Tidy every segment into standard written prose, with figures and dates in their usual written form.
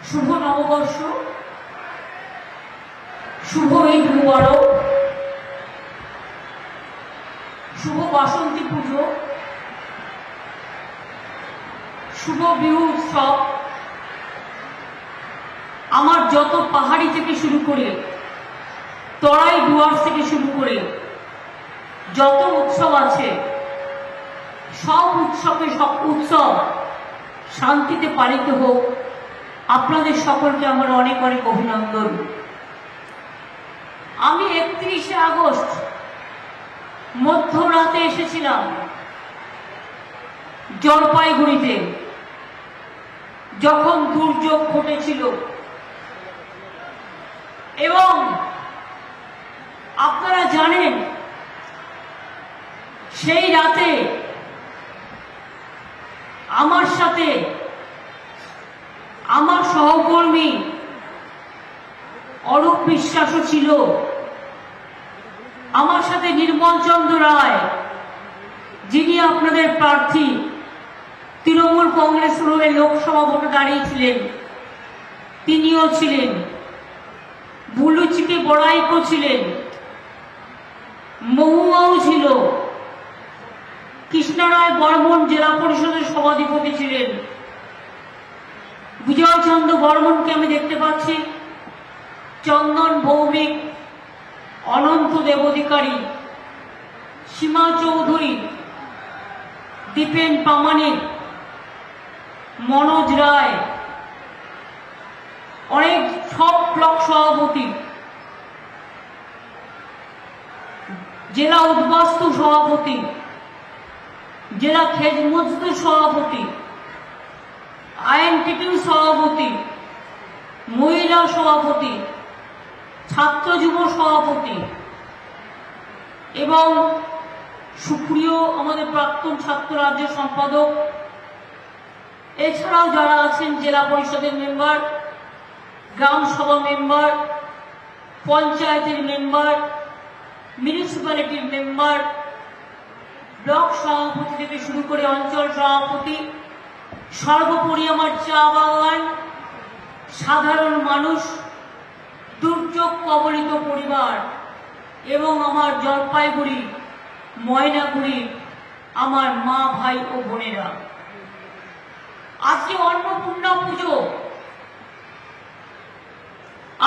শুভ নববর্ষ, শুভ ঈদ মুবারক, শুভ বাসন্তী পুজো, শুভ বিহু উৎসব। আমার যত পাহাড়ি থেকে শুরু করে তরাই ডুয়ার্স থেকে শুরু করে যত উৎসব আছে সব উৎসব শান্তিতে পালিত হোক। আপনাদের সকলকে আমার অনেক অনেক অভিনন্দন। আমি 31শে আগস্ট মধ্যরাতে এসেছিলাম জলপাইগুড়িতে, যখন দুর্যোগ ঘটেছিল, এবং আপনারা জানেন সেই রাতে আমার সাথে আমার সহকর্মী অরূপ বিশ্বাসও ছিল, আমার সাথে নির্মল চন্দ্র রায়, যিনি আপনাদের প্রার্থী তৃণমূল কংগ্রেস হয়ে লোকসভা ভোটে দাঁড়িয়েছিলেন, তিনিও ছিলেন। বুলুচিকে বড়াইকো ছিলেন, মহুয়াও ছিল, কৃষ্ণরায় বর্মন জেলা পরিষদের সভাধিপতি ছিলেন, বিজয়চন্দ্র বর্মনকে আমি দেখতে পাচ্ছি, চন্দন ভৌমিক, অনন্ত দেবাধিকারী, সীমা চৌধুরী, দীপেন প্রামাণিক, মনোজ রায়, অনেক সব ব্লক সভাপতি, জেলা উদ্বাস্তু সভাপতি, জেলা খেজ মজদুর সভাপতি, আইএনটিটিউ সভাপতি, মহিলা সভাপতি, ছাত্র যুব সভাপতি এবং সুপ্রিয় আমাদের প্রাক্তন ছাত্র রাজ্য সম্পাদক, এছাড়াও যারা আছেন জেলা পরিষদের মেম্বার, গ্রাম সভা মেম্বার, পঞ্চায়েতের মেম্বার, মিউনিসিপ্যালিটির মেম্বার, ব্লক সভাপতি থেকে শুরু করে অঞ্চল সভাপতি, সর্বোপরি আমার চা বাগান, সাধারণ মানুষ, দুর্যোগ কবলিত পরিবার এবং আমার জলপাইগুড়ি ময়নাগুড়ি আমার মা, ভাই ও বোনেরা। আজকে অন্নপূর্ণা পুজো।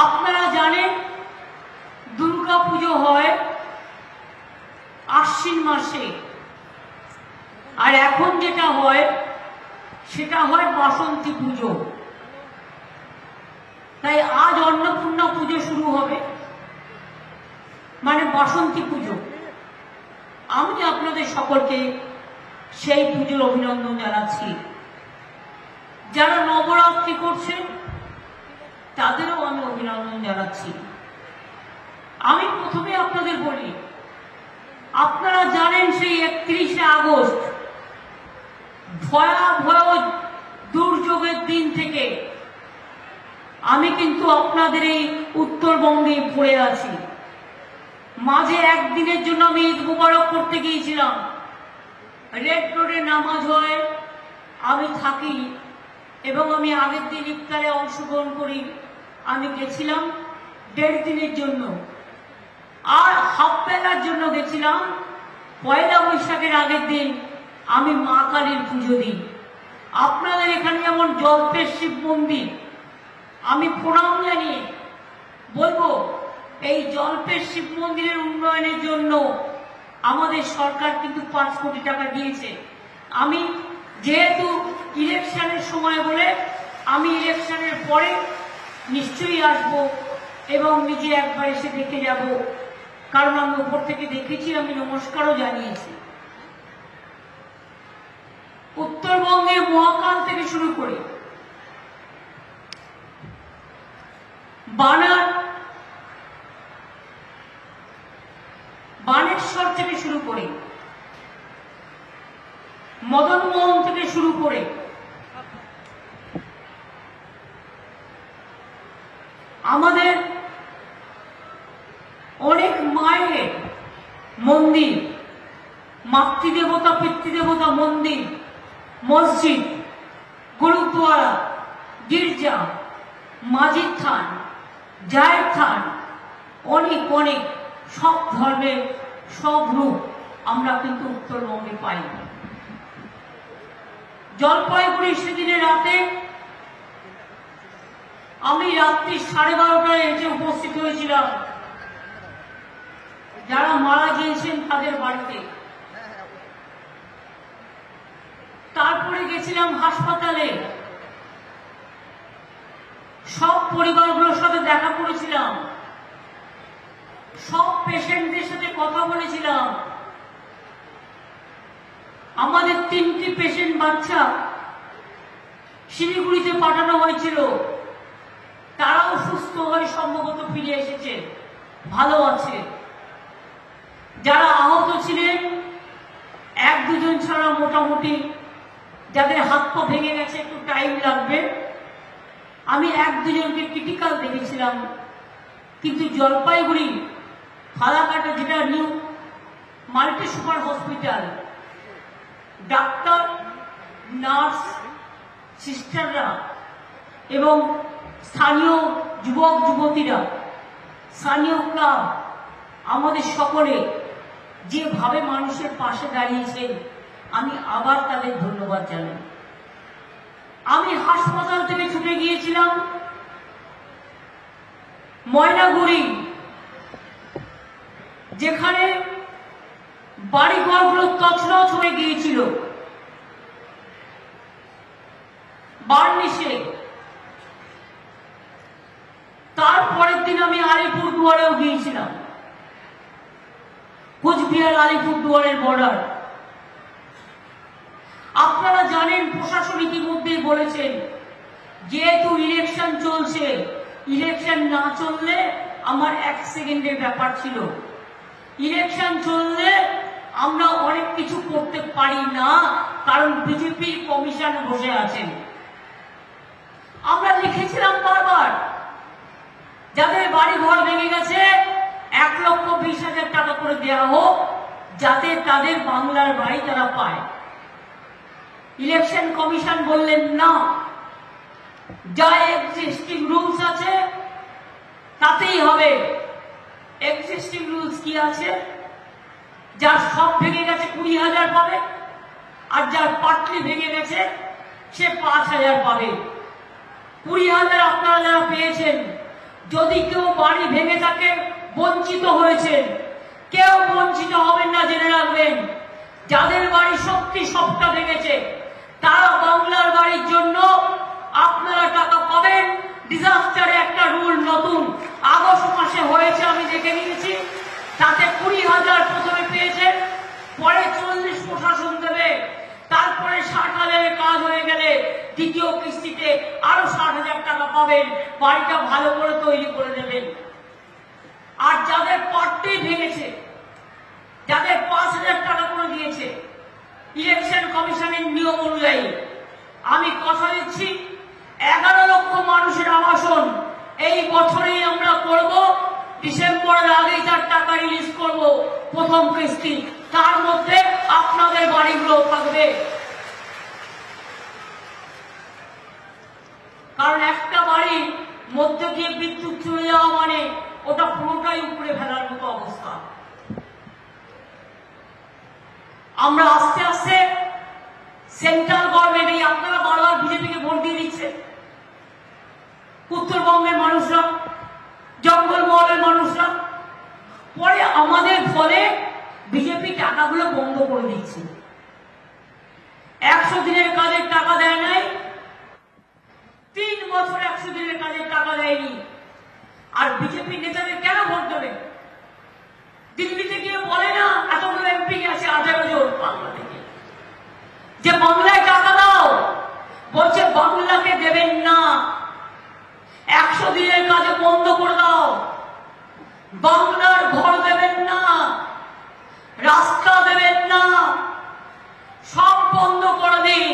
আপনারা জানেন দুর্গা পুজো হয় আশ্বিন মাসে, আর এখন যেটা হয় সেটা হয় বাসন্তী পুজো। তাই আজ অন্নপূর্ণা পুজো শুরু হবে, মানে বাসন্তী পুজো। আমি আপনাদের সকলকে সেই পুজোর অভিনন্দন জানাচ্ছি। যারা নবরাত্রি করছেন তাদেরও আমি অভিনন্দন জানাচ্ছি। আমি প্রথমে আপনাদের বলি, আপনারা জানেন সেই 31শে আগস্ট ভয়াবহ দুর্যোগের দিন থেকে আমি কিন্তু আপনাদের এই উত্তরবঙ্গে পড়ে আছি। মাঝে একদিনের জন্য আমি ঈদ মুবারক করতে গিয়েছিলাম, রেড রোডে নামাজ হয়, আমি থাকি এবং আমি আগের দিন ইফতারে অংশগ্রহণ করি। আমি গেছিলাম 1.5 দিনের জন্য, আর হাফ বেলার জন্য গেছিলাম পয়লা বৈশাখের আগের দিন আমি মা কালীর পুজো দিই। আপনাদের এখানে যেমন জল্পের শিব মন্দির, আমি প্রণাম জানিয়ে বলবো এই জল্পের শিব মন্দিরের উন্নয়নের জন্য আমাদের সরকার কিন্তু 5 কোটি টাকা দিয়েছে। আমি যেহেতু ইলেকশনের সময় বলে আমি ইলেকশনের পরে নিশ্চয়ই আসব এবং নিজে একবার এসে দেখে যাব, কারণ আমি উপর থেকে দেখেছি, আমি নমস্কারও জানিয়েছি। উত্তরবঙ্গে মহাকাল থেকে শুরু করে বানেশ্বর থেকে শুরু করে মদনমোহন থেকে শুরু করে আমাদের অনেক মায়ের মন্দির, মাতৃদেবতা পিতৃদেবতা মন্দির, মসজিদ, গুরুদ্বারা, গির্জা মাঝির থান, জায়ের থান, অনেক অনেক সব ধর্মের সব রূপ আমরা কিন্তু উত্তরবঙ্গে পাই। জলপাইগুড়ি সেদিনের রাতে আমি রাত্রি 12:30টায় এসে উপস্থিত হয়েছিলাম যারা মারা গিয়েছেন তাদের বাড়িতে। তারপরে গেছিলাম হাসপাতালে, সব পরিবারগুলোর সাথে দেখা করেছিলাম, সব পেশেন্টদের সাথে কথা বলেছিলাম। আমাদের 3টি পেশেন্ট বাচ্চা শিলিগুড়িতে পাঠানো হয়েছিল, তারাও সুস্থ হয়ে সম্ভবত ফিরে এসেছে, ভালো আছে। যারা আহত ছিলেন 1-2 জন ছাড়া মোটামুটি, যাদের হাত পা ভেঙে গেছে একটু টাইম লাগবে। আমি 1-2 জনকে ক্রিটিক্যাল দেখেছিলাম, কিন্তু জলপাইগুড়ি ফালাকাটা যেটা নিউ মাল্টি সুপার হসপিটাল, ডাক্তার, নার্স, সিস্টাররা এবং স্থানীয় যুবক যুবতীরা, স্থানীয় ক্লাব, আমাদের সকলে যেভাবে মানুষের পাশে দাঁড়িয়েছেন, আমি আবার তাদের ধন্যবাদ জানাই। আমি হাসপাতাল থেকে ছুটে গিয়েছিলাম ময়নাগুড়ি, যেখানে বাড়িঘরগুলো তছনছ হয়ে গিয়েছিল বার্নিশে। তারপরের দিন আমি আলিপুরদুয়ারেও গিয়েছিলাম, কোচবিহার আলিপুরদুয়ারের বর্ডার। আপনারা জানেন প্রশাসন ইতিমধ্যে বলেছেন যেহেতু ইলেকশন চলছে, ইলেকশন না চললে আমার 1 সেকেন্ডের ব্যাপার ছিল, ইলেকশন চললে আমরা অনেক কিছু করতে পারি না, কারণ বিজেপি কমিশন বসে আছেন। আমরা লিখেছিলাম বারবার যাদের বাড়ি ঘর ভেঙে গেছে 1,20,000 টাকা করে দেওয়া হোক, যাতে তাদের বাংলার বাড়ি তারা পায়। ইলেকশন কমিশন বললেন না, যা এক্সিস্টিং রুলস আছে তাতেই হবে। এক্সিস্টিং রুলস কি আছে? যার সব ভেঙে গেছে 20,000 পাবে, আর যার পাটলি ভেঙে গেছে সে 5,000 পাবে। 20,000 আপনারা যারা পেয়েছেন, যদি কেউ বাড়ি ভেঙে থাকে বঞ্চিত হয়েছেন, কেউ বঞ্চিত হবেন না, জেনে রাখবেন। যাদের বাড়ি সত্যি সবটা ভেঙেছে তারা বাংলার বাড়ির জন্য আপনারা টাকা পাবেন। ডিজাস্টারে একটা রুল নতুন আগস্ট মাসে হয়েছে, আমি দেখে নিয়েছি, তাতে 20,000 প্রথমে পেয়েছেন, পরে 40 প্রশাসন দেবে, তারপরে 60,000-এ কাজ হয়ে গেলে দ্বিতীয় কিস্তিতে আরো 60,000 টাকা পাবেন, বাড়িটা ভালো করে তৈরি করে দেবেন। আর যাদের পাট্টি ভেঙেছে, যাদের 5,000 টাকা করে দিয়েছে ইলেকশন কমিশনের নিয়ম অনুযায়ী, আমি কথা দিচ্ছি 11 লক্ষ মানুষের আবাসন এই বছরেই আমরা করব। ডিসেম্বরের আগেই তার টাকা রিলিজ করব, প্রথম কিস্তি, তার মধ্যে আপনাদের বাড়িগুলো থাকবে। কারণ একটা বাড়ির মধ্যে দিয়ে বিদ্যুৎ চলে যাওয়া মানে ওটা পুরোটাই উপরে ফেলার মতো অবস্থা। আমরা আস্তে আস্তে সেন্ট্রাল গভর্নমেন্ট, এই আপনারা বারবার বিজেপিকে ভোট দিয়ে দিচ্ছেন, উত্তরবঙ্গের মানুষরা, জঙ্গলমহলের মানুষরা, পরে আমাদের ফলে বিজেপি টাকাগুলো বন্ধ করে দিচ্ছে। 100 দিনের কাজের টাকা দেয় নাই, 3 বছর 100 দিনের কাজের টাকা দেয়নি। আর বিজেপি নেতাদের কেন ভোট দেবে? দিল্লিতে গিয়ে বলে না, এতগুলো এমপি আছে 18 জন বাংলা থেকে, যে বাংলায় টাকা দাও, বলছে বাংলাকে দেবেন না, 100 দিনের কাজে বন্ধ করে দাও, বাংলার ঘর দেবেন না, রাস্তা দেবেন না, সব বন্ধ করে দিন।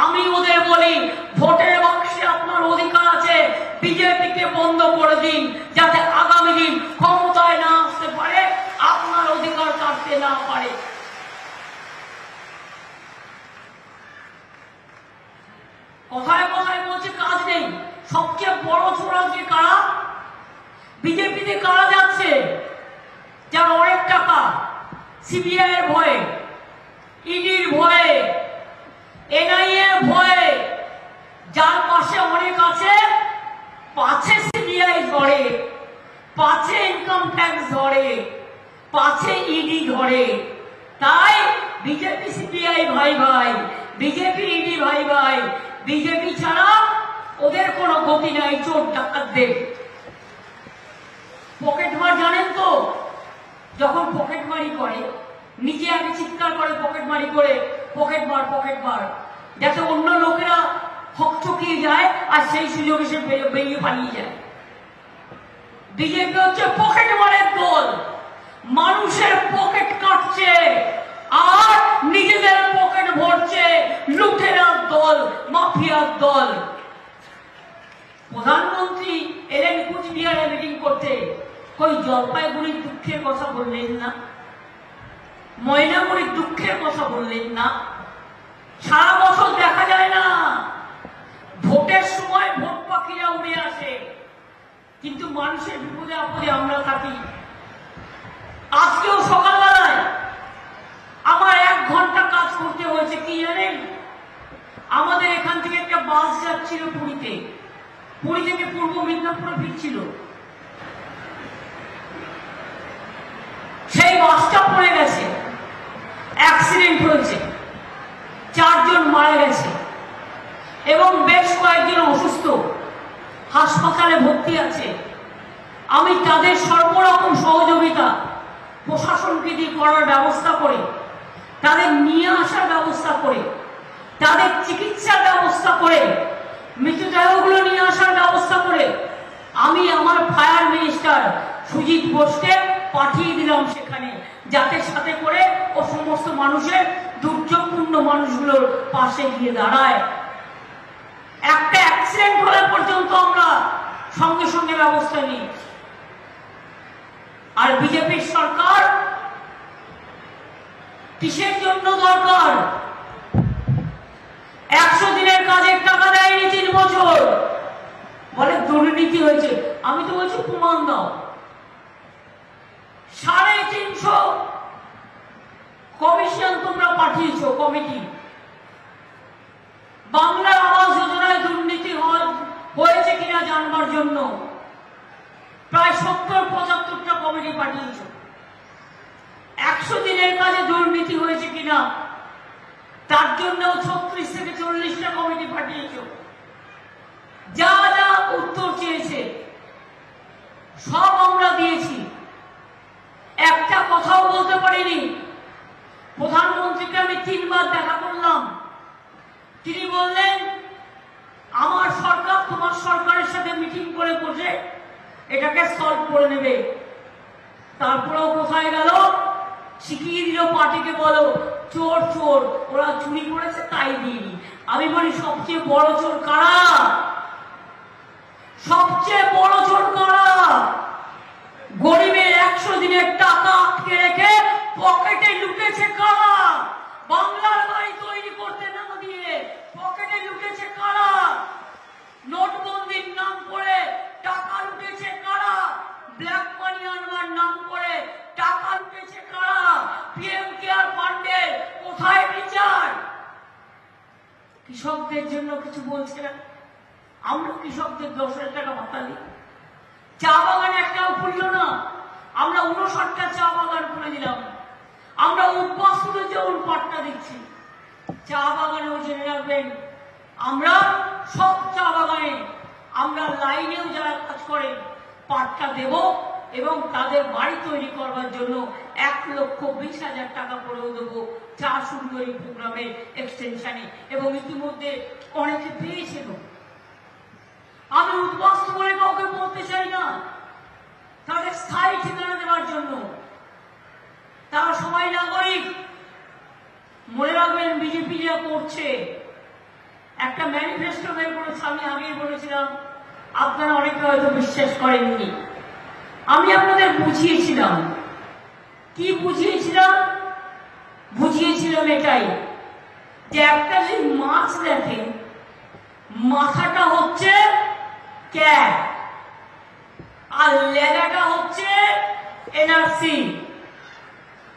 আমি ওদের বলি, ভোটের বাক্সে আপনার অধিকার আছে, বিজেপিকে বন্ধ করে দিন, যাতে আগামী দিন ক্ষমতায় না আসতে পারে, আপনার অধিকার কাটতে না পারে। কথায় কথায় বলছে কাজ নেই, সবচেয়ে বড় চোর আজকে কারা? বিজেপিতে কারা যাচ্ছে? যার অনেক টাকা, সিবিআই এর ভয়ে, ইডির ভয়ে, এনআইএ এর ভয়ে, যার পাশে অনেক আছে, পাছে সিবিআই ধরে, পাছে ইনকাম ট্যাক্স ধরে, পাছে ইডি ধরে। তাই বিজেপি সিবিআই ভাই ভাই, বিজেপি ইডি ভাই ভাই, বিজেপি ছাড়া ওদের কোনো গতি নাই চোর ডাকাতদের। পকেটমার জানেন তো, যখন পকেটমারি করে নিজে আগে চিৎকার করে পকেটমারি করে পকেটমার, যাতে অন্য লোকেরা হকচকিয়ে যায় আর সেই সুযোগে সে বেরিয়ে পালিয়ে যায়। বিজেপি হচ্ছে পকেটমারের দল, মানুষের পকেট কাটছে আর নিজেদের পকেট ভরছে, লুটেরার দল, মাফিয়ার দল। প্রধানমন্ত্রী এলেন কুচবিহারে মিটিং করতে, কই জলপাইগুড়ির দুঃখের কথা বললেন না, ময়নাগুড়ির দুঃখের কথা বললেন না। সারা বছর দেখা যায় না, ভোটের সময় ভোট পাখিরা উড়ে আসে, কিন্তু মানুষের বিপদে আপদে আমরা থাকি। আজকেও সকালবেলায় আমার 1 ঘন্টা কাজ করতে হয়েছে, কি জানেন? আমাদের এখান থেকে একটা বাস যাচ্ছিল পুরীতে, পুরী থেকে পূর্ব মেদিনীপুরে ফিরছিল। সেই বাসটা পড়ে গেছে, অ্যাক্সিডেন্ট হয়েছে, 4 জন মারা গেছে এবং বেশ কয়েকজন অসুস্থ, হাসপাতালে ভর্তি আছে। আমি তাদের সর্বরকম সহযোগিতা প্রশাসনকে দিয়ে করার ব্যবস্থা করে, তাদের নিয়ে আসার ব্যবস্থা করে, তাদের চিকিৎসার ব্যবস্থা করে, মৃতদেহগুলো নিয়ে আসার ব্যবস্থা করে আমি আমার ফায়ার মিনিস্টার সুজিত বোসকে পাঠিয়ে দিলাম সেখানে, যাতে সাথে করে ও সমস্ত মানুষের, দুর্যোগপূর্ণ মানুষগুলোর পাশে গিয়ে দাঁড়ায়। একটা অ্যাক্সিডেন্ট হলে পর্যন্ত আমরা সঙ্গে সঙ্গে ব্যবস্থা নিই। আর বিজেপির সরকার কিসের জন্য দরকার? 100 দিনের কাজের টাকা দেয়নি 3 বছর, বলে দুর্নীতি হয়েছে। আমি তো বলছি প্রমাণ দাও। 350 কমিশন তোমরা পাঠিয়েছো, কমিটি। বাংলা আবাস যোজনায় দুর্নীতি হয়েছে কিনা জানবার জন্য প্রায় 70-75টা কমিটি পাঠিয়েছো। 100 দিনের কাজে দুর্নীতি হয়েছে কিনা তার জন্য 36 থেকে 40টা কমিটি পাঠিয়েছো। যা যা উত্তর চেয়েছে সব আমরা দিয়েছি, একটা কথাও বলতে পারিনি। প্রধানমন্ত্রীকে আমি 3 বার দেখা করলাম, তিনি বললেন আমার সরকার তোমার সরকারের সাথে মিটিং করে বসে এটাকে সলভ করে নেবে। তারপরেও কোথায় গেল? শিখিয়ে দিল পার্টিকে, বলো চোর চোর, ওরা চুরি করেছে তাই দিইনি। আমি বলি সবচেয়ে বড় চোর কারা? সবচেয়ে বড় চোর কারা? গরিবের 100 দিনের টাকা আটকে রেখে পকেটে লুটেছে কারা? বাংলার বাড়ি তৈরি করতে না দিয়ে পকেটে লুটেছে কারা? নোটবন্দির নাম করে টাকা লুটেছে কারা? ব্ল্যাক মানি আনবার নাম করে টাকা লুটেছে কারা? পিএম কেয়ার ফান্ডের কোথায় বিচার? কৃষকদের জন্য কিছু বলছে না? আমরা কৃষকদের 10,000 টাকা ভাতা দিই, চা বাগান একটাও খুলল না। আমরা 59টা চা বাগান খুলে দিলাম। আমরা উদ্বাস্তুদের যেমন পাট্টা দিচ্ছি, চা বাগানেও জেনে রাখবেন আমরা সব চা বাগানে, আমরা লাইনেও যারা কাজ করে পাট্টা দেব এবং তাদের বাড়ি তৈরি করবার জন্য 1,20,000 টাকা করেও দেবো চা সুন্দরী প্রোগ্রামের এক্সটেনশনে, এবং ইতিমধ্যে অনেকে পেয়েছিল। আমি উদ্বাস্তু বলে কাউকে বলতে চাই না, তাদের স্থায়ী ঠিকানা দেওয়ার জন্য। তারা সবাই নাগরিক। মনে রাখবেন বিজেপি যা করছে, একটা ম্যানিফেস্টো বের করেছে, আমি আগেই বলেছিলাম, আপনারা অনেকে হয়তো বিশ্বাস করেননি। আমি আপনাদের বুঝিয়েছিলাম। কি বুঝিয়েছিলাম? বুঝিয়েছিলাম এটাই যে একটা যদি মাছ দেখে, মাথাটা হচ্ছে ক্যাব, আর লেদাটা হচ্ছে এনআরসি,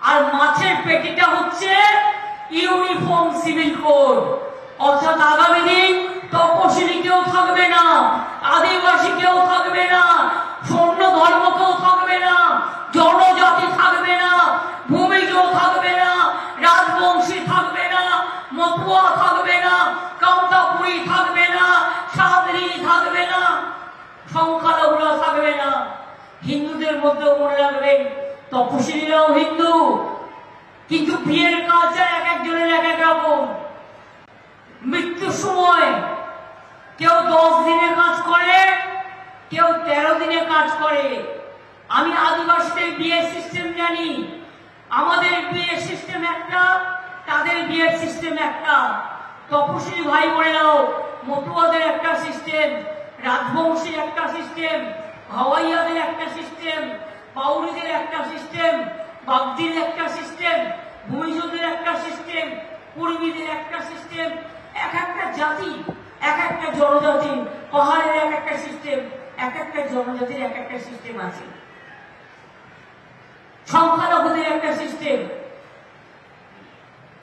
আর মাছের পেটিটা হচ্ছে ইউনিফর্ম সিভিল কোড। অর্থাৎ আগামী দিন তপশিলি কেউ থাকবে না, আদিবাসী কেউ থাকবে না, স্বর্ণ ধর্ম কেউ থাকবে না, জনজাতি থাকবে না, ভূমিজ থাকবে না, রাজবংশী থাকবে না, মতুয়া থাকবে না, কামতাপুরী থাকবে না, সাদরি থাকবে না, সংখ্যালঘুরা থাকবে না। হিন্দুদের মধ্যেও মনে রাখবেন তপশিলীরাও হিন্দু, কিন্তু বিয়ের কালচার এক একজনের এক এক রকম। মৃত্যুর সময় কেউ 10 দিনের কাজ করে, কেউ 13 দিনের কাজ করে। আমি আদিবাসীদের বিয়ের সিস্টেম জানি, আমাদের বিয়ের সিস্টেম একটা, তাদের বিয়ের সিস্টেম একটা। তপশিলী ভাই বোনেরাও মতুয়াদের একটা সিস্টেম, রাজবংশীর একটা সিস্টেম, হাওয়াইয়াদের একটা সিস্টেম, পাউরিদের একটা সিস্টেম, বাগদির একটা সিস্টেম, ভূমিজদের একটা সিস্টেম, কুর্মীদের একটা সিস্টেম। এক একটা জাতি, এক একটা জনজাতি, পাহাড়ের এক একটা সিস্টেম, এক একটা জনজাতির এক একটা সিস্টেম আছে। সংখ্যালঘুদের একটা সিস্টেম,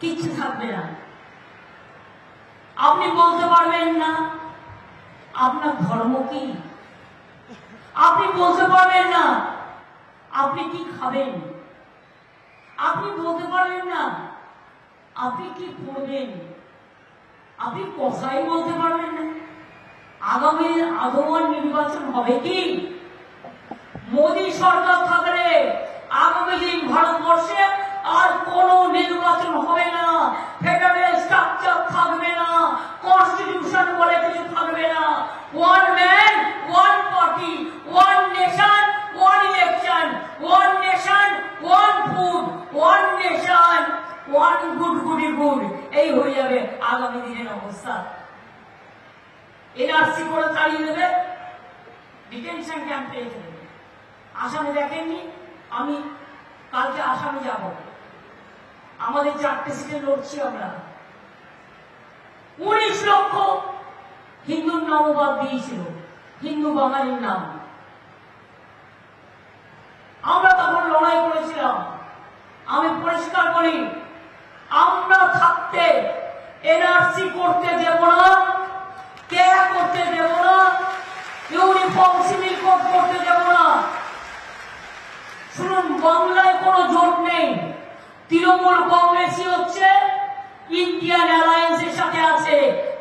কিচ্ছু থাকবে না। আপনি বলতে পারবেন না আপনার ধর্ম কি, আপনি বলতে পারবেন না আপনি কি খাবেন, আপনি বলতে পারবেন না আপনি কি পড়বেন, আপনি কথাই বলতে পারবেন না। আগামী আদমন নির্বাচন হবে কি? মোদী সরকার থাকলে আগামী দিন ভারতবর্ষে আর কোন নির্বাচন হবে না, ফেডারেল স্ট্রাকচার থাকবে না, কনস্টিটিউশন বলে কিছু থাকবে না। One man one party, one nation one election, one nation one food, one nation one good goody good. এই হয়ে যাবে আগামী দিনের অবস্থা। এনআরসি করে চালিয়ে দেবে, ডিটেনশন ক্যাম্প পেয়ে যাবে। আসামে দেখেননি, আমি কালকে আসামে যাব, আমাদের 4টে সিটে লড়ছি আমরা। 19 লক্ষ হিন্দুর নামবাদ দিয়েছিল, হিন্দু বাঙালির নাম। আমরা তখন লড়াই করেছিলাম। আমি পরিষ্কার করি, আমরা থাকতে এনআরসি করতে দেব না, কে করতে দেব না, ইউনিফর্ম সিভিল কোড করতে দেব না। শুনুন, বাংলায় কোনো জোট নেই। তৃণমূল কংগ্রেসই হচ্ছে ইন্ডিয়ান অ্যালায়েন্সের সাথে আছে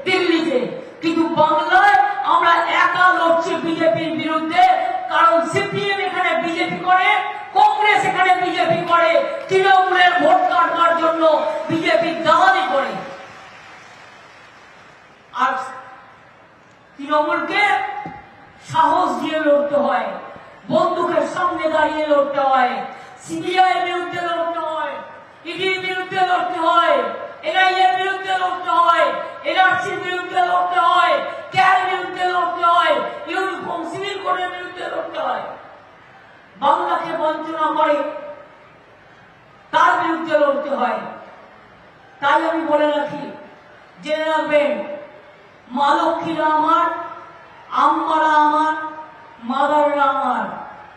দিল্লিতে, কিন্তু বাংলায় আমরা একা লড়ছি বিজেপির বিরুদ্ধে। কারণ সিপিএম এখানে বিজেপি করে, কংগ্রেস এখানে বিজেপি করে, তৃণমূলের ভোট কাটবার জন্য বিজেপি দালালি করে। আর তৃণমূলকে সাহস দিয়ে লড়তে হয়, বন্দুকের সামনে দাঁড়িয়ে লড়তে হয়, সিবিআই বিরুদ্ধে লড়তে হয়, ইডির বিরুদ্ধে লড়তে হয়, এনআইএর বিরুদ্ধে লড়তে হয়, এনআরসির বিরুদ্ধে লড়তে হয়, ক্যার বিরুদ্ধে লড়তে হয়, ইউনিফর্ম সিভিল কোডের বিরুদ্ধে লড়তে হয়। বাংলাকে বঞ্চনা করে তার বিরুদ্ধে লড়তে হয়। তাই আমি বলে রাখি, জেনে রাখবেন, মা লক্ষ্মীরা আমার, আম্মারা আমার, মাদাররা আমার।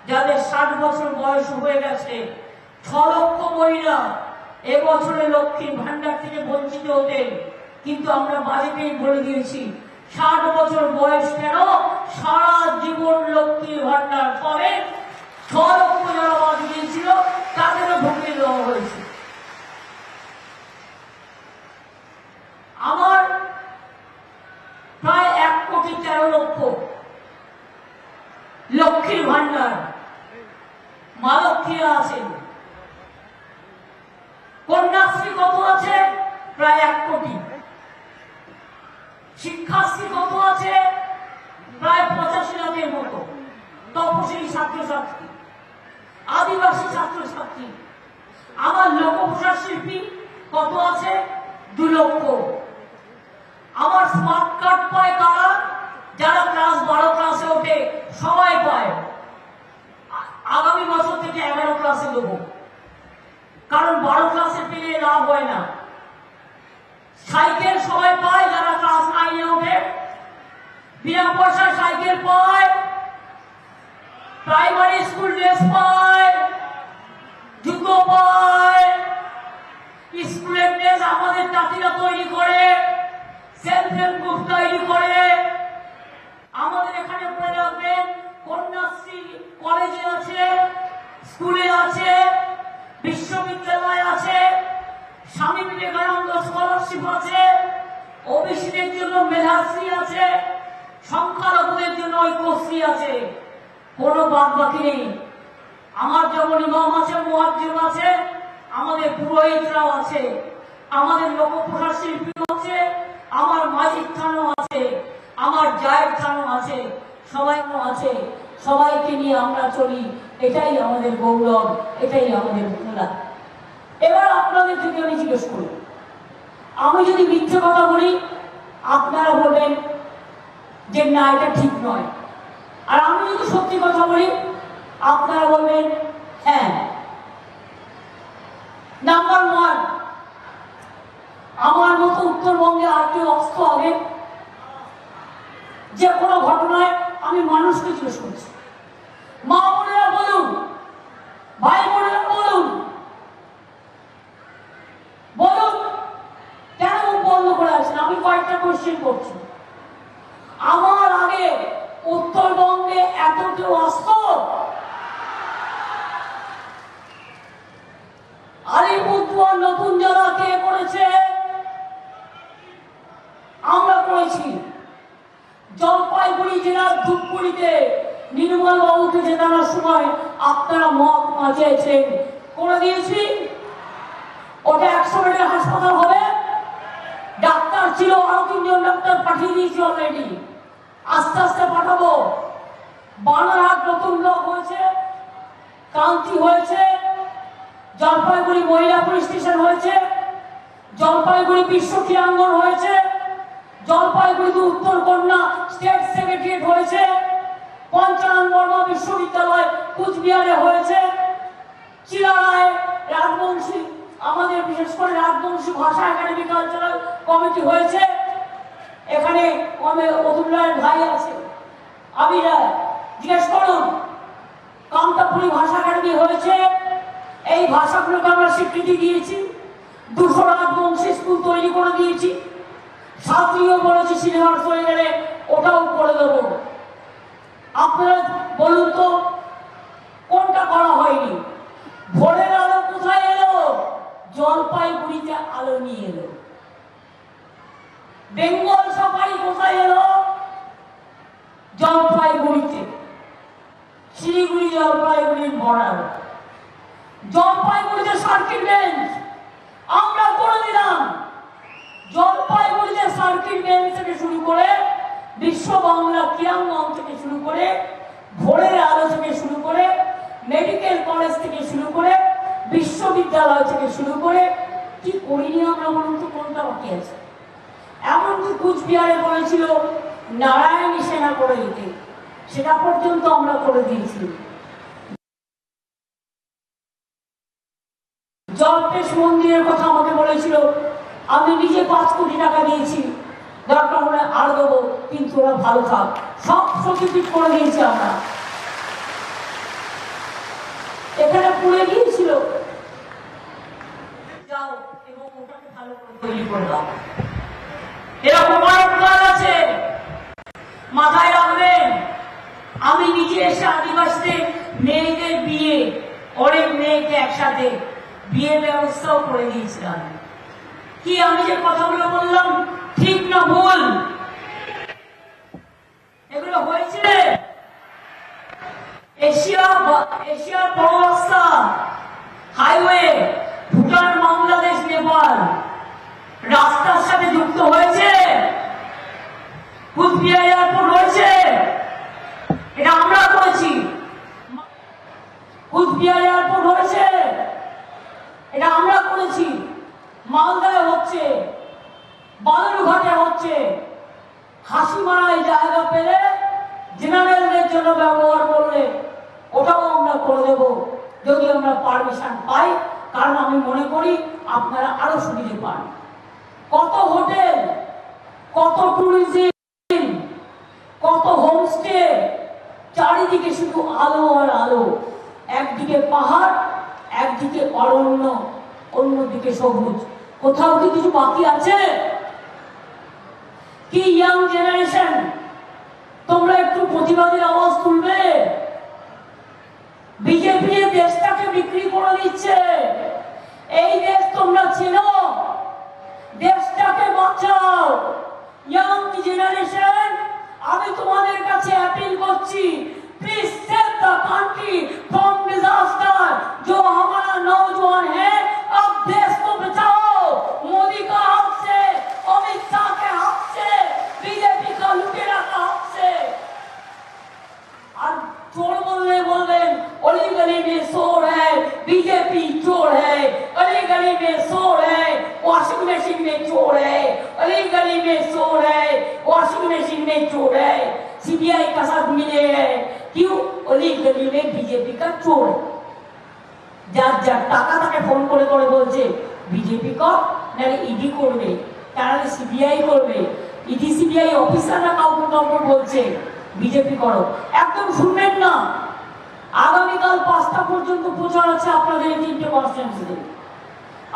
যাদের 60 বছর বয়স হয়ে গেছে, 6 লক্ষ মহিলা এবছরে লক্ষ্মীর ভান্ডার থেকে বঞ্চিত হতেন, কিন্তু আমরা বাজেটেই বলে দিয়েছি 60 বছর বয়স কেন, সারা জীবন লক্ষ্মীর ভান্ডার পাবেন। 6 লক্ষ যারা বাদ দিয়েছিল তাদেরও ঢুকিয়ে দেওয়া হয়েছে। আমার প্রায় 1,13,00,000 লক্ষ্মীর ভান্ডার, মা লক্ষ্মীরা আছেন। কন্যাশ্রী কত আছে? প্রায় 1 কোটি। শিক্ষাশ্রী কত আছে? প্রায় 85 লাখের মতো। তপশিলী ছাত্রছাত্রী, আদিবাসী ছাত্রছাত্রী। আমার লোকপ্রসার শিল্পী কত আছে? 2 লক্ষ। আমার স্মার্ট কার্ড পায় কারা? যারা ক্লাস 12 ক্লাসে ওঠে সবাই পায়। আগামী বছর থেকে 11 ক্লাসে দেবো, কারণ 12 ক্লাসে পেলে লাভ হয় না। সাইকেল সবাই পায় যারা ক্লাস 9-এ ওঠে, বিনা পয়সা সাইকেল পায়, প্রাইমারি স্কুল ড্রেস পায়, জুতো পায়, স্কুলের ড্রেস আমাদের তাঁতিরা তৈরি করে, সেলফ হেল্প গ্রুপ তৈরি করে। আমাদের এখানে পড়ে রাখবেন কন্যাশ্রী কলেজে আছে, স্কুলে আছে, বিশ্ববিদ্যালয় আছে, স্বামী বিবেকানন্দ স্কলারশিপ আছে, ওবিসিদের জন্য মেধাশ্রী আছে, সংখ্যালঘুদের জন্য ঐক্যশ্রী আছে। কোনো বাদ বাকি নেই। আমার যেমন ইমাম আছে, মুয়াজ্জিন আছে, আমাদের পুরোহিতরাও আছে, আমাদের লোকপ্রসার শিল্পী আছে, আমার মাঝির থানও আছে, আমার জায়ের থানও আছে, সবাই আছে। সবাইকে নিয়ে আমরা চলি, এটাই আমাদের গৌরব, এটাই আমাদের মূলা। এবার আপনাদের যদি আমি জিজ্ঞেস করি, আমি যদি মিথ্যে কথা বলি আপনারা বলবেন যে না এটা ঠিক নয়, আর আমি যদি সত্যি কথা বলি আপনারা বলবেন হ্যাঁ। নাম্বার ওয়ান, আমার মতো উত্তরবঙ্গে আর কেউ অস্ত হবে? যে কোনো ঘটনায় আমি মানুষকে জিজ্ঞেস করছি, মা বোনেরা বলুন, ভাই বোনেরা বলুন, বলুন কেন মুখ বন্ধ করে আছেন? আমি কয়েকটা কোশ্চেন করছি। আমার আগে উত্তরবঙ্গে এত কেউ আসত? আলিপুরদুয়ার নতুন জেলা কে করেছে? আমরা করেছি। জলপাইগুড়ি জেলার ধূপগুড়িতে নির্মল বাবুকে জেতানোর সময় আপনারা মহকুমা চেয়েছেন, করে দিয়েছি। ওটা 100 বেডের হাসপাতাল হবে, ডাক্তার ছিল, আরো 3 জন ডাক্তার পাঠিয়ে দিয়েছি অলরেডি, আস্তে আস্তে পাঠাবো। বানারহাট নতুন ব্লক হয়েছে, কান্তি হয়েছে, জলপাইগুড়ি মহিলা পুলিশ স্টেশন হয়েছে, জলপাইগুড়ি বিশ্ব ক্রীড়াঙ্গন হয়েছে, জলপাইগুড়িতে উত্তর কন্যা স্টেট সেক্রেটারিয়েট হয়েছে, পঞ্চানন বর্মা বিশ্ববিদ্যালয় কুচবিহারে হয়েছে, চিলারায় রাজবংশী, আমাদের বিশেষ করে রাজবংশী ভাষা একাডেমি কালচারাল কমিটি হয়েছে। এখানে অতুল রায়ের ভাই আছে, আবি রায়, জিজ্ঞেস করুন। কামতাপুরি ভাষা একাডেমি হয়েছে, এই ভাষাগুলোকে আমরা স্বীকৃতি দিয়েছি। 200 রাজবংশী স্কুল তৈরি করে দিয়েছি। ছাত্রীও বলেছি সিনেমার চলে গেলে ওটাও করে দেবো। আপনারা বলুন তো কোনটা করা হয়নি? ভোরের আলো কোথায় এলো? জলপাইগুড়িতে আলো নিয়ে এলো। বেঙ্গল সাফারি কোথায় এলো? জলপাইগুড়িতে। শিলিগুড়ি জলপাইগুড়ির বর্ডার। জলপাইগুড়িতে সার্কিট বেঞ্চ আমরা করে দিলাম। জলপাইগুড়িতে সার্কিট বেঞ্চ থেকে শুরু করে বিশ্ব বাংলা ক্রীড়াঙ্গন থেকে শুরু করে ভোরের আলো থেকে শুরু করে মেডিকেল কলেজ থেকে শুরু করে বিশ্ববিদ্যালয় থেকে শুরু করে কি করিনি আমরা? বলুন তো কোনটা বাকি আছে? এমনকি কুচবিহারে বলেছিল নারায়ণী সেনা করে দিতে, সেটা পর্যন্ত আমরা করে দিয়েছি। জল্পেশ মন্দিরের কথা আমাকে বলেছিল, আমি নিজে 5 কোটি টাকা দিয়েছি, দরকার হলে আর দেবো, কিন্তু ওরা ভালো থাক। সব সচিব করে দিয়েছি আমরা। এখানে পুড়ে গিয়েছিল, যাও এবং ওটাকে ভালো করে তৈরি করে দাও। এরকম অনেক কাজ আছে, মাথায় রাখবেন। আমি নিজে এসে আদিবাসীদের মেয়েদের বিয়ে, অনেক মেয়েকে একসাথে বিয়ে ব্যবস্থাও করে দিয়েছিলাম। কি আমি যে কথাগুলো বললাম ঠিক না ভুল? এগুলো হয়েছে। এশিয়ার বড় রাস্তা হাইওয়ে ভুটান, বাংলাদেশ, নেপাল রাস্তার সাথে যুক্ত হয়েছে। কুচবিহার এয়ারপোর্ট হয়েছে, এটা আমরা করেছি। কুচবিহার এয়ারপোর্ট হয়েছে, এটা আমরা করেছি। মালদায় হচ্ছে, বালুরঘাটে হচ্ছে। হাসিমারায় জায়গা পেলে জেনারেলদের জন্য ব্যবহার করলে ওটাও আমরা করে দেব, যদি আমরা পারমিশন পাই। কারণ আমি মনে করি আপনারা আরো সুবিধে পান। কত হোটেল, কত ট্যুরিজম, পাহাড়, একদিকে অরণ্য, অন্যদিকে সবুজ। কোথাও কি কিছু বাকি আছে? কি ইয়াং জেনারেশন, তোমরা একটু প্রতিবাদের আওয়াজ তুলবে? বিজেপি দেশটাকে বিক্রি করে দিচ্ছে। এই দেশ তোমরা চেনো, দেশটাকে বাঁচাও। ইয়াং জেনারেশন, আমি তোমাদের কাছে অ্যাপিল করছি, please save the country from disaster. जो हमारा नौजवान है, अब देश को बचाओ। मोदी का हाथ से, अमित शाह के हाथ से, बीजेपी का लुटेरा का हाथ से। और चोर बोलने अली गली में शोर है, बीजेपी चोर है। अली गली में शोर है, वॉशिंग मशीन में चोर है। अली गली में शोर है, वॉशिंग मशीन में चोर है। सीबीआई का साथ मिले हैं, क्यों? अली गली में बीजेपी का चोर है। যার যার টাকা তাকে ফোন করে করে বলছে বিজেপি কর, নাহলে ইডি করবে, তাহলে সিবিআই করবে। ইডি সিবিআই অফিসাররা কাউকে কাউকে বলছে বিজেপি করো। একদম শুনবেন না। আগামীকাল 5টা পর্যন্ত প্রচার আছে আপনাদের এই 3টে কনস্টিটিউয়েন্সিতে।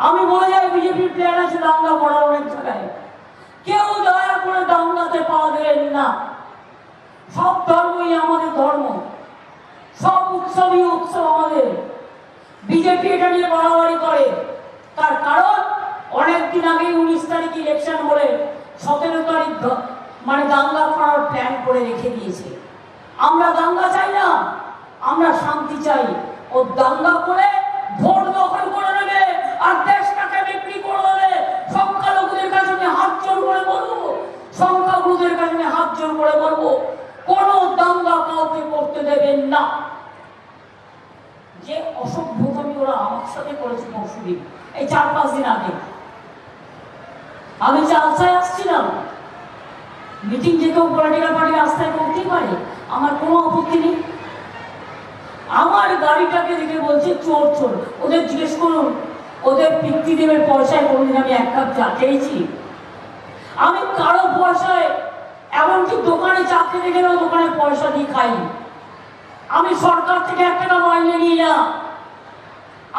আমি বলে যাই, বিজেপির প্ল্যান আছে দাঙ্গা করার অনেক জায়গায়। কেউ দয়া করে দাঙ্গাতে পা দেবেন না। সব ধর্মই আমাদের ধর্ম, সব উৎসবই উৎসব আমাদের। বিজেপি এটা নিয়ে বাড়াবাড়ি করে, তার কারণ অনেকদিন আগে 19 তারিখ ইলেকশন বলে 17 তারিখ মানে দাঙ্গা করার প্ল্যান করে রেখে দিয়েছে। আমরা দাঙ্গা চাই না, আমরা শান্তি চাই। ও দাঙ্গা করে ভোট দখল করে নেবে আর দেশটাকে বিক্রি করে দেবে। সংখ্যালঘুদের কাছে আমি হাত জোর করে বলবো, সংখ্যাগুরুদের কাছে আমি হাত জোর করে বলবো, কোনো দাঙ্গা কাউকে করতে দেবেন না। যে অসভ্যতামি ওরা আমার সাথে করেছে পরশুদিন, এই 4-5 দিন আগে। আমি চালসায় আসছিলাম, মিটিং যে কেউ পলিটিক্যাল পার্টি রাস্তায় করতেই পারে, আমার কোনো আপত্তি নেই। আমার গাড়িটাকে দেখে বলছে চোর চোর। ওদের জিজ্ঞেস করুন, ওদের পিতৃদেবের পয়সায় কোনোদিন আমি 1 কাপ চা খেয়েছি? আমি কারো পয়সায়, এমনকি দোকানে চা খেতে গেলেও দোকানে পয়সা দিয়ে খাই। আমি সরকার থেকে 1 টাকা মাইনে নিই না,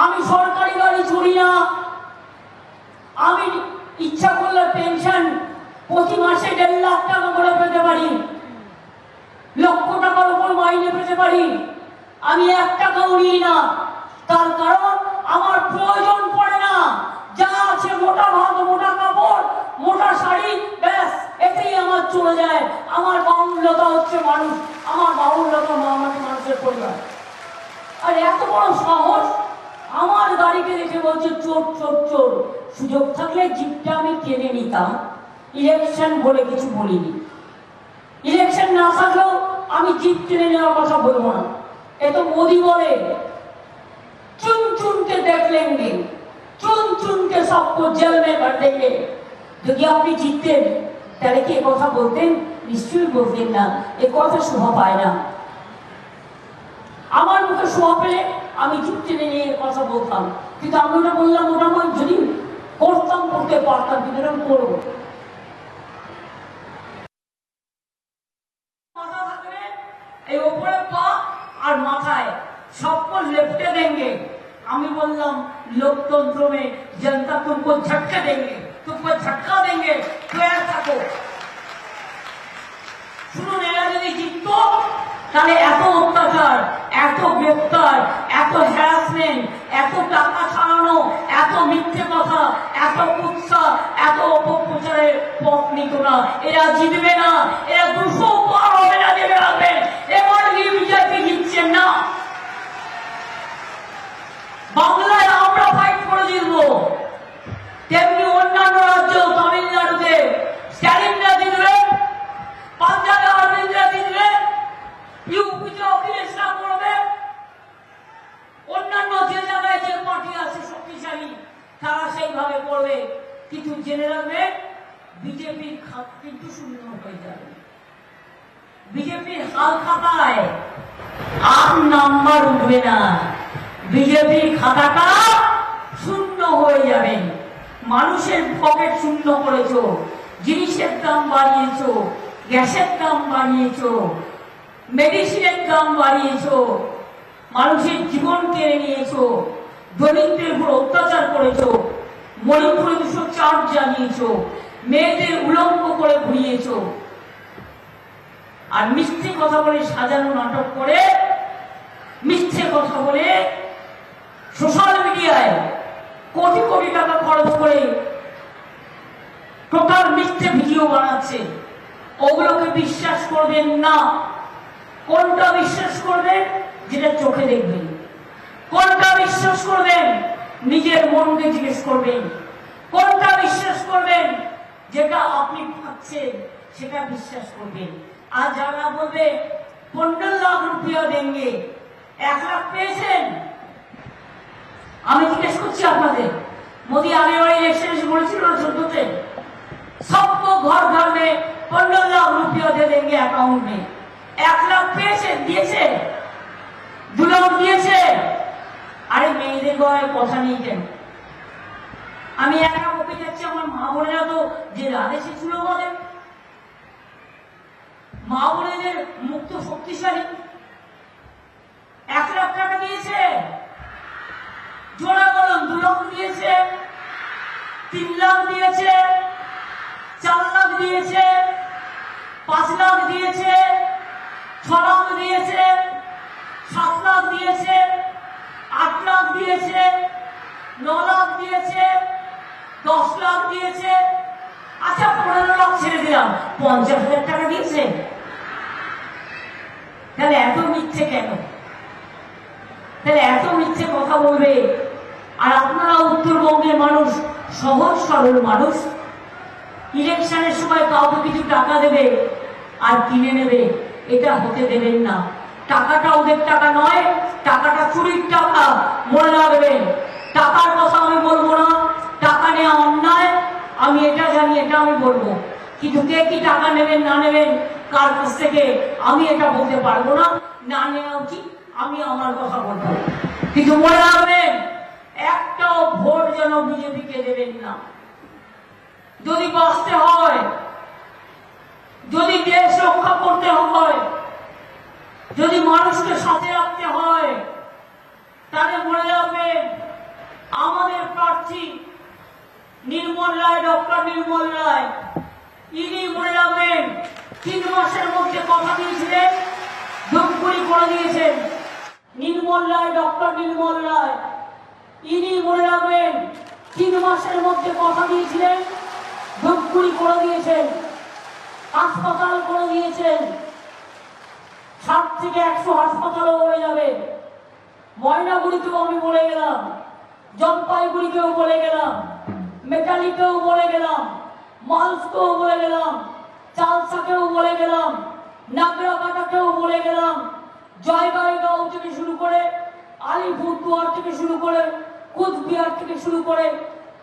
আমি সরকারি গাড়ি চড়ি না। আমি ইচ্ছা করলে পেনশন প্রতি মাসে 1.5 লাখ টাকা করে পেতে পারি, লক্ষ টাকার উপর মাইনে পেতে পারি। আমি 1 টাকাও নিই না, তার কারণ আমার প্রয়োজন পড়ে না। যা আছে মোটা ভাত, মোটা কাপড়, মোটা শাড়ি, ব্যাস এতেই আমার চলে যায়। আমার বাহুল্যতা হচ্ছে মানুষ, আমার বাহুল্যতা মানুষের পরিবার। আর এত বড় সাহস, আমার গাড়িকে দেখে বলছে চোর চোর চোর। সুযোগ থাকলে জিপটা আমি কিনে নিতাম, ইলেকশন বলে কিছু বলিনি। ইলেকশন না থাকলেও আমি জিপ কিনে নেওয়ার কথা বলবো না। এ তো মোদি বলে চুন চুনকে দেখ লেंगे, চুন চুনকে সবকো জেল মে ভর দেंगे। যদি আপনি জিততেন তাহলে কি কথা বলতেন? নিশ্চয়ই বলতেন না। এ কথা শোভা পায় না। আমার মুখে শোভা পেলে আমি জিপ টেনে নিয়ে কথা বলতাম, কিন্তু আমি ওটা বললাম, ওটা আমি যদি করতাম করতে পারতাম, কিন্তু এরকম করবো। মাথা থাকবে এই ওপরে পা আর মাথায় सबको लिपटे देंगे। আমি বললাম लोकतंत्र में जनता तुमको झटके देंगे, तुमको झटका देंगे, तैयार থাকো। শুনুন, এরা যদি জিততো তাহলে এত অত্যাচার, এত গ্রেফতার, এত হ্যারাসমেন্ট, এত টাকা ছাড়ানো, এত মিথ্যে কথা, এত কুৎসা, এত অপপ্রচারের পথ নিত না। এরা জিতবে না, এরা 200 পার হবে না। জেনে রাখবেন, এবার বিজেপি জিতছেন না। বাংলায় আমরা ফাইট করে জিতবো, তেমনি অন্যান্য রাজ্য, তামিলনাড়ুতে স্ট্যালিনরা জিতবে, পাঞ্জাবে অরবিন্দরা জিতবে, ইউপিতে অখিলেশরা করবে, অন্যান্য যে জায়গায় যে পার্টি আছে শক্তিশালী তারা সেইভাবে করবে। কিন্তু জেনে রাখবে, বিজেপির খাত কিন্তু শূন্য হয়ে যাবে। বিজেপির হাল খাতায় আর নাম্বার উঠবে না, বিজেপির খাতাটা শূন্য হয়ে যাবে। মানুষের পকেট শূন্য করেছো, জিনিসের দাম বাড়িয়েছো, গ্যাসের দাম বাড়িয়েছো, মেডিসিনের দাম বাড়িয়েছো, মানুষের জীবন কেড়ে নিয়েছো, দরিদ্রের উপর অত্যাচার করেছো, মণিপুরে 204 জানিয়েছো, মেয়েদের উলঙ্গ করে ঘুরিয়েছো, আর মিথ্যে কথা বলে সাজানো নাটক করে, মিথ্যে কথা বলে সোশ্যাল মিডিয়ায় কোটি কোটি টাকা খরচ করে টোটাল মিথ্যে ভিডিও বানাচ্ছে। ওগুলোকে বিশ্বাস করবেন না। কোনটা বিশ্বাস করবেন? যেটা চোখে দেখবেন। কোনটা বিশ্বাস করবেন? নিজের মনকে জিজ্ঞেস করবেন। কোনটা বিশ্বাস করবেন? যেটা আপনি ভাবছেন সেটা বিশ্বাস করবেন। আর যারা বলবে 15 লাখ রুপিয়া দেंगे, 1 লাখ পেয়েছেন, আমি জিজ্ঞেস করছি আপনাদের, মোदी आने वाले इलेक्शन में বলেছিল না 14তে, सबको घर घर में 15 लाख रुपया दे देंगे अकाउंट में। 1 लाख পেয়েছে, দিয়েছে, 2 লাখ দিয়েছে। আরে মেয়েদের গলায় কথা নেই কেন? আমি একা বকে যাচ্ছি, আমার মা বোনেরা তো যে আদেশে ছিল বলেন, মা বোনেদের মুখ তো শক্তিশালী। 1 লাখ টাকা দিয়েছে, জোড়া বলুন, 2 লাখ দিয়েছে, 3 লাখ দিয়েছে, 4 লাখ দিয়েছে, 5 লাখ দিয়েছে, 6 লাখ দিয়েছে, 7 লাখ দিয়েছে, 8 লাখ দিয়েছে, 9 লাখ দিয়েছে, 10 লাখ দিয়েছে। আচ্ছা 15 লাখ ছেড়ে দিলাম, 50,000 টাকা দিয়েছে। তাহলে এত মিথ্যে কেন? তাহলে এত মিথ্যে কথা বলবে? আর আপনারা উত্তরবঙ্গের মানুষ সহজ সরল মানুষ, ইলেকশনের সময় কাউকে কিছু টাকা দেবে আর কিনে নেবে, এটা হতে দেবেন না। টাকাটা ওদের টাকা নয়, টাকাটা চুরির টাকা, মনে রাখবেন। টাকার কথা আমি বলবো না, টাকা নেওয়া অন্যায়, আমি এটা জানি, এটা আমি বলবো। কিন্তু কে কি টাকা নেবেন না নেবেন কার কাছ থেকে আমি এটা বলতে পারবো না। না নেওয়া উচিত, আমি আমার কথা বলবো। কিন্তু মনে রাখবেন, একটাও ভোট যেন বিজেপিকে দেবেন না। যদি বাঁচতে হয়, যদি দেশ রক্ষা করতে হয়, যদি মানুষকে সাথে রাখতে হয়, তাহলে মনে রাখবেন আমাদের প্রার্থী নির্মল রায়, ডক্টর নির্মল রায়, ইনি মনে রাখবেন 3 মাসের মধ্যে কথা দিয়েছিলেন, ধূপগুড়ি করে দিয়েছেন। নির্মল রায়, ডক্টর নির্মল রায়, ইনি মনে রাখবেন 3 মাসের মধ্যে কথা দিয়েছিলেন, ধূপগুড়ি করে দিয়েছেন, হাসপাতাল করে দিয়েছেন। 60 থেকে 100 হাসপাতালও হয়ে যাবে। ময়নাগুড়িতেও আমি বলে গেলাম, জলপাইগুড়িকেও বলে গেলাম, মেটালিকেও বলে গেলাম, মালসকেও বলে গেলাম, চালসাকেও বলে গেলাম, নাগরাকাটাকেও বলে গেলাম, জয়গাঁও থেকে শুরু করে, আলিপুরদুয়ার থেকে শুরু করে, কুচবিহার থেকে শুরু করে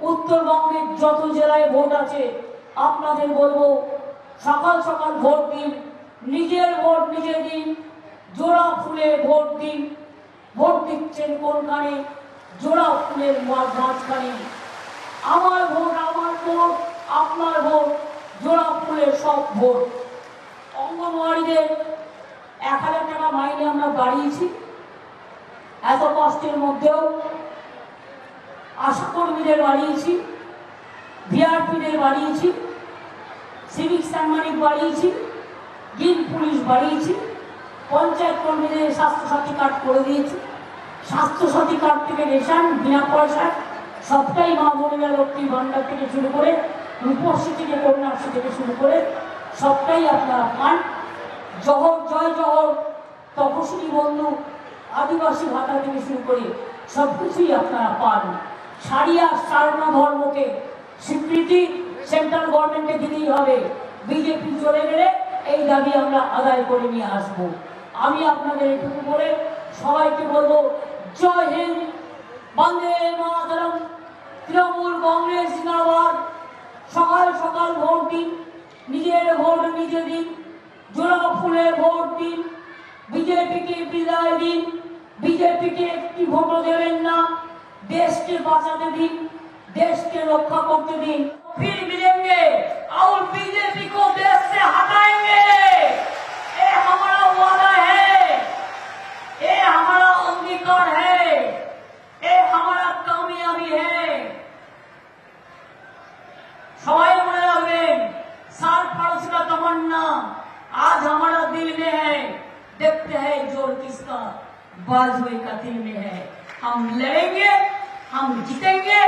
উত্তরবঙ্গের যত জেলায় ভোট আছে, আপনাদের বলবো সকাল সকাল ভোট দিন, নিজের ভোট নিজে দিন, জোড়া ফুলে ভোট দিন। ভোট দিচ্ছেন কোনখানে? জোড়া ফুলের মাঝখানে। আমার ভোট আমার ভোট, আপনার ভোট, জোড়া ফুলের সব ভোট। অঙ্গনওয়াড়িদের 1,000 টাকা মাইনে আমরা বাড়িয়েছি, এত কষ্টের মধ্যেও। আশাকর্মীদের বাড়িয়েছি, ভিআরপিদের বাড়িয়েছি, সিভিক সাংবাদিক বাড়িয়েছি, গ্রিন পুলিশ বাড়িয়েছি, পঞ্চায়েত কর্মীদের স্বাস্থ্যসাথী কার্ড করে দিয়েছি। স্বাস্থ্যসাথী কার্ড থেকে রেশন বিনা পয়সায় সবটাই মা বোনেরা লক্ষ্মী ভান্ডার থেকে শুরু করে, রূপশ্রী থেকে কন্যাশ্রী থেকে শুরু করে সবটাই আপনারা পান। জহর, জয় জহর, তপশিলি বন্ধু, আদিবাসী ভাতা থেকে শুরু করে সবকিছুই আপনারা পান। সারিয়া সারনা ধর্মকে স্বীকৃতি সেন্ট্রাল গভর্নমেন্টে দিতেই হবে। বিজেপি চলে গেলে এই দাবি আমরা আদায় করে নিয়ে আসবো। আমি আপনাদের এটুকু বলে সবাইকে বলবো, জয় হিন্দ, বন্দে মাতরম, তৃণমূল কংগ্রেস জিন্দাবাদ। সকাল সকাল ভোট দিন, নিজের ভোট নিজে দিন, জোড়া ফুলে ভোট দিন, বিজেপিকে বিদায় দিন। বিজেপিকে একটি ভোটও দেবেন না। দেশকে বাঁচাতে দিন, देश के रक्षा करते दिन फिर मिलेंगे और बीजेपी को देश से हटाएंगे। ये हमारा वादा है, ये हमारा हौसला तमन्ना आज हमारा दिल में है, देखते हैं जोर किसका बाजुए का दिल में है। हम लड़ेंगे, हम जीतेंगे,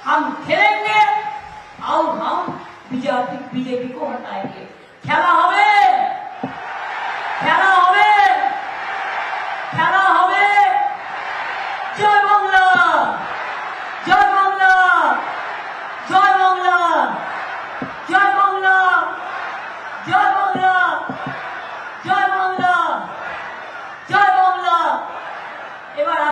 हम खेलेंगे और हम बीजेपी